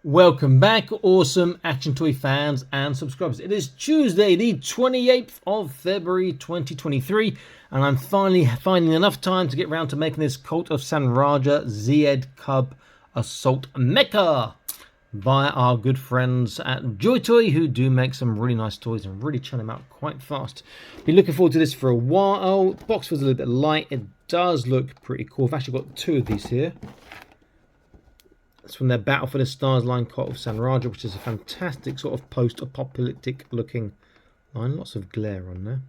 Welcome back, awesome action toy fans and subscribers. It is Tuesday, the 28th of February 2023, and I'm finally finding enough time to get around to making this Cult of San Raja Z-8Cub Assault Mecha via our good friends at JoyToy, who do make some really nice toys and really churn them out quite fast. Been looking forward to this for a while. The box was a little bit light. It does look pretty cool. I've actually got two of these here. It's from their Battle for the Stars line, Cult of San Raja, which is a fantastic sort of post-apocalyptic looking line. Lots of glare on there.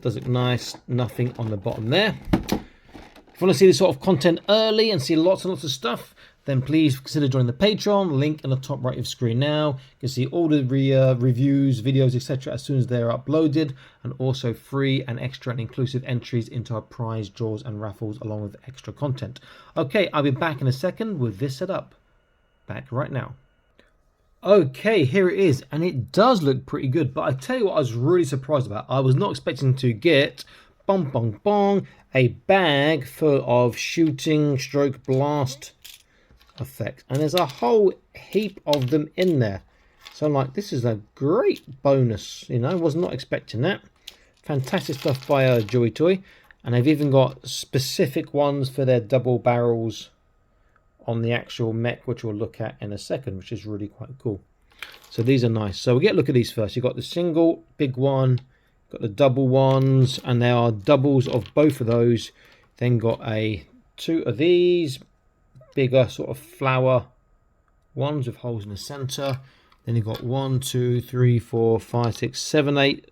Does look nice. Nothing on the bottom there. If you want to see this sort of content early and see lots and lots of stuff, then please consider joining the Patreon. Link in the top right of the screen now. You can see all the reviews, videos, etc. as soon as they're uploaded, and also free and extra and inclusive entries into our prize draws and raffles along with extra content. Okay, I'll be back in a second with this set up. Back right now. Okay, here it is, and it does look pretty good, but I tell you what I was really surprised about. I was not expecting to get bong bong bong a bag full of shooting stroke blast effect, and there's a whole heap of them in there, so I'm like, this is a great bonus, you know. Was not expecting that. Fantastic stuff by JoyToy, and they've even got specific ones for their double barrels on the actual mech, which we'll look at in a second, which is really quite cool. So these are nice. So we'll get a look at these first. You've got the single big one, got the double ones, and there are doubles of both of those. Then got two of these bigger sort of flower ones with holes in the center. Then you've got 1, 2, 3, 4, 5, 6, 7, 8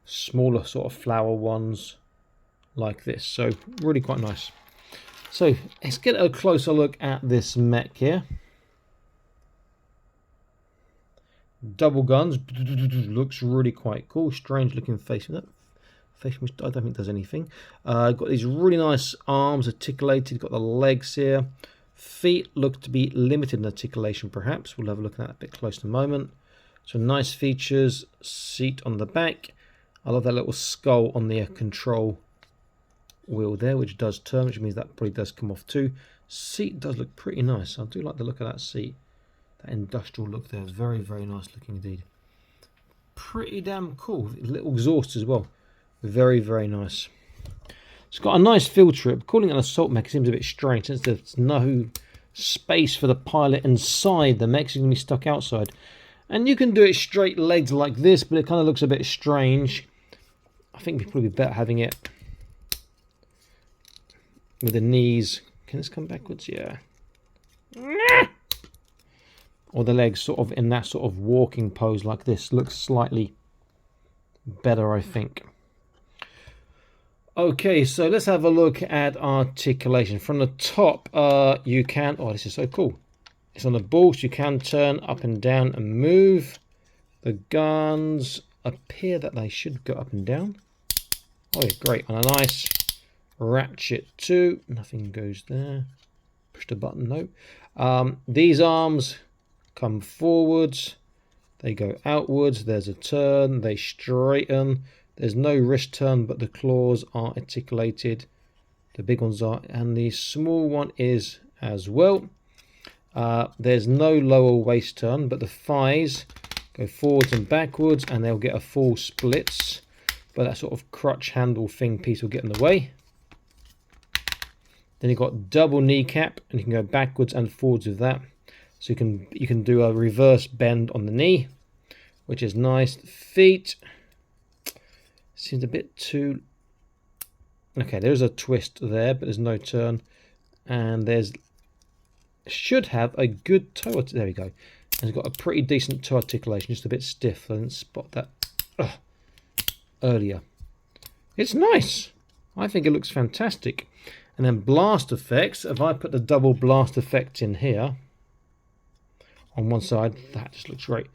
smaller sort of flower ones like this. So really quite nice. So let's get a closer look at this mech here. Double guns, looks really quite cool. Strange looking face with that. Face which I don't think does anything. Got these really nice arms articulated. Got the legs here. Feet look to be limited in articulation, perhaps. We'll have a look at that a bit closer in a moment. So nice features. Seat on the back. I love that little skull on the control wheel there, which does turn, which means that probably does come off too. Seat does look pretty nice. I do like the look of that seat. That industrial look there is very, very nice looking indeed. Pretty damn cool. Little exhaust as well. Very, very nice. It's got a nice feel to it. Calling it an assault mech seems a bit strange since there's no space for the pilot inside the mech. So he's going to be stuck outside. And you can do it straight legs like this, but it kind of looks a bit strange. I think it'd probably be better having it with the knees. Can this come backwards? Yeah. Or the legs sort of in that sort of walking pose like this. Looks slightly better, I think. Okay, so let's have a look at articulation. From the top, you can... Oh, this is so cool. It's on the ball, so you can turn up and down and move. The guns appear that they should go up and down. Oh, yeah, great. And a nice ratchet too. Nothing goes there. Push the button, no. These arms come forwards. They go outwards. There's a turn. They straighten. There's no wrist turn, but the claws are articulated. The big ones are, and the small one is as well. There's no lower waist turn, but the thighs go forwards and backwards, and they'll get a full splits. But that sort of crutch handle thing piece will get in the way. Then you've got double kneecap, and you can go backwards and forwards with that. So you can do a reverse bend on the knee, which is nice. Feet. Seems a bit too... Okay, there's a twist there, but there's no turn. And there's... Should have a good toe... There we go. And it's got a pretty decent toe articulation, just a bit stiff. I didn't spot that earlier. It's nice. I think it looks fantastic. And then blast effects. If I put the double blast effect in here, on one side, that just looks great.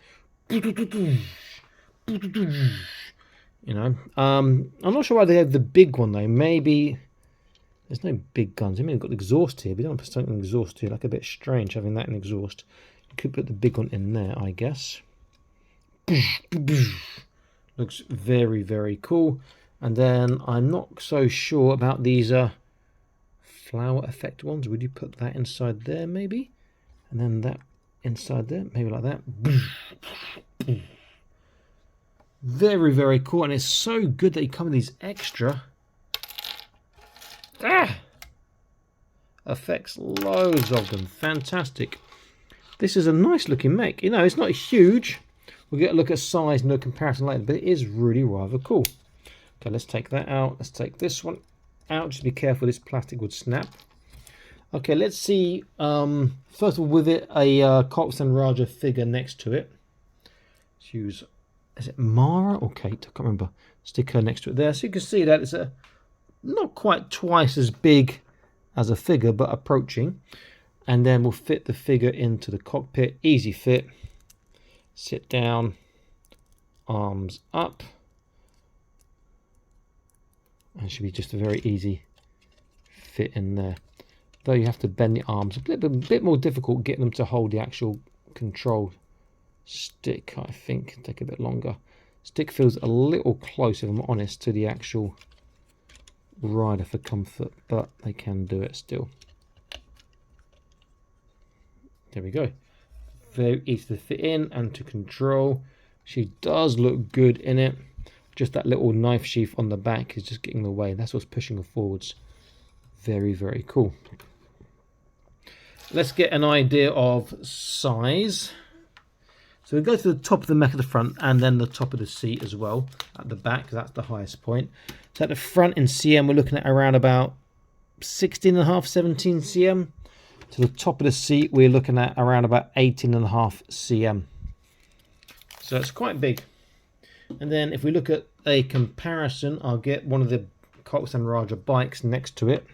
You know, I'm not sure why they have the big one though. Maybe there's no big guns. I mean, we've got the exhaust here. We don't put something in exhaust here. Like a bit strange having that in exhaust. You could put the big one in there, I guess. Looks very, very cool. And then I'm not so sure about these flower effect ones. Would you put that inside there maybe? And then that inside there, maybe like that. Very, very cool. And it's so good that you come with these extra effects, loads of them. Fantastic. This is a nice looking mech. You know, it's not huge. We'll get a look at size and a comparison later, but it is really rather cool. Okay, let's take that out. Let's take this one out. Just be careful, this plastic would snap. Okay, let's see. First of all, with it, a Cox and Raja figure next to it. Let's use, is it Mara or Kate? I can't remember. Stick her next to it there. So you can see that it's a not quite twice as big as a figure, but approaching. And then we'll fit the figure into the cockpit. Easy fit. Sit down. Arms up. And should be just a very easy fit in there. Though you have to bend the arms a bit more difficult getting them to hold the actual control stick, I think. Take a bit longer. Stick feels a little close, if I'm honest, to the actual rider for comfort, but they can do it still. There we go. Very easy to fit in and to control. She does look good in it. Just that little knife sheath on the back is just getting in the way. That's what's pushing her forwards. Very, very cool. Let's get an idea of size. So we go to the top of the mech at the front and then the top of the seat as well at the back, because that's the highest point. So at the front in cm, we're looking at around about 16.5, 17 cm. To the top of the seat, we're looking at around about 18.5 cm. So it's quite big. And then if we look at a comparison, I'll get one of the Cox and Raja bikes next to it.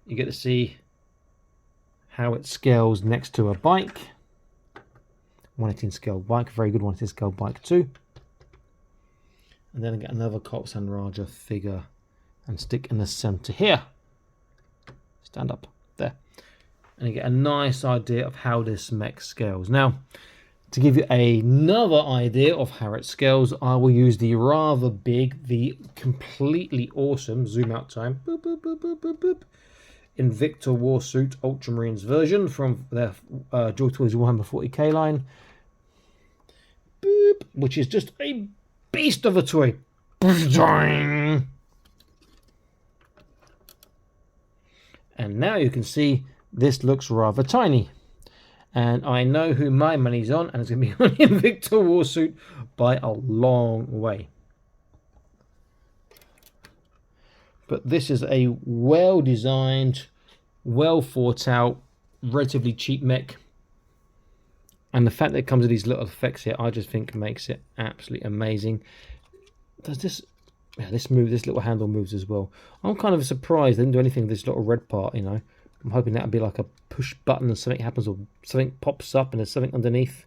You get to see how it scales next to a bike. 118 scale bike, very good 118 scale bike too. And then I get another Cox and Raja figure and stick in the center here. Stand up there. And you get a nice idea of how this mech scales. Now, to give you another idea of how it scales, I will use the rather big, the completely awesome, zoom out time, boop, boop, boop, boop, boop, boop, Invicta Warsuit Ultramarines version from their JoyToys Warhammer 40k line, boop, which is just a beast of a toy. And now you can see this looks rather tiny. And I know who my money's on, and it's going to be on the Invicta Warsuit by a long way. But this is a well-designed, well-thought-out, relatively cheap mech. And the fact that it comes with these little effects here, I just think makes it absolutely amazing. Does this... Yeah, this little handle moves as well. I'm kind of surprised they didn't do anything with this little red part, you know. I'm hoping that would be like a push button and something happens, or something pops up and there's something underneath.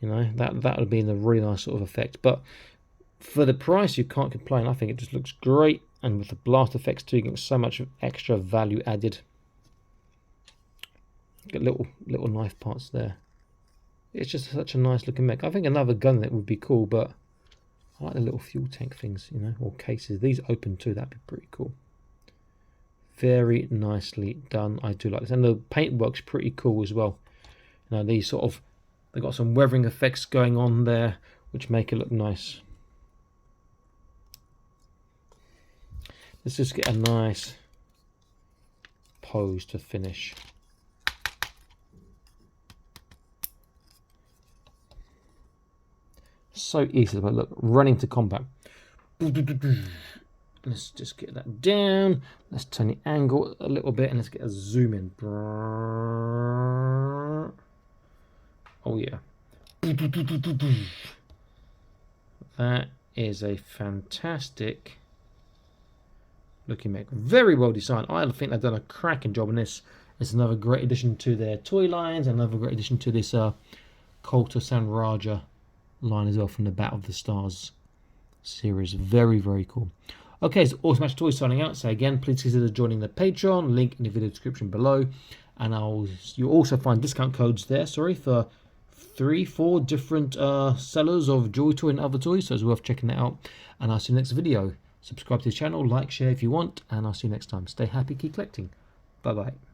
You know, that would be a really nice sort of effect. But for the price, you can't complain. I think it just looks great. And with the blast effects too, you get so much extra value added. Get little knife parts there. It's just such a nice looking mech. I think another gun in it would be cool, but I like the little fuel tank things, you know, or cases. These open too, that'd be pretty cool. Very nicely done. I do like this. And the paintwork's pretty cool as well. You know, these sort of, they've got some weathering effects going on there, which make it look nice. Let's just get a nice pose to finish. So easy, but look, running to combat. Let's just get that down. Let's turn the angle a little bit and let's get a zoom in. Oh yeah. That is a fantastic looking mech. Very well designed. I think they've done a cracking job on this. It's another great addition to their toy lines, another great addition to this Cox and Raja line as well from the Battle of the Stars series. Very, very cool. Okay, so Awesome Match Toys signing out. So again, please consider joining the Patreon, link in the video description below. And you'll also find discount codes there, for 3-4 different sellers of JoyToy and other toys. So it's worth checking that out. And I'll see you next video. Subscribe to the channel, like, share if you want, and I'll see you next time. Stay happy, keep collecting. Bye-bye.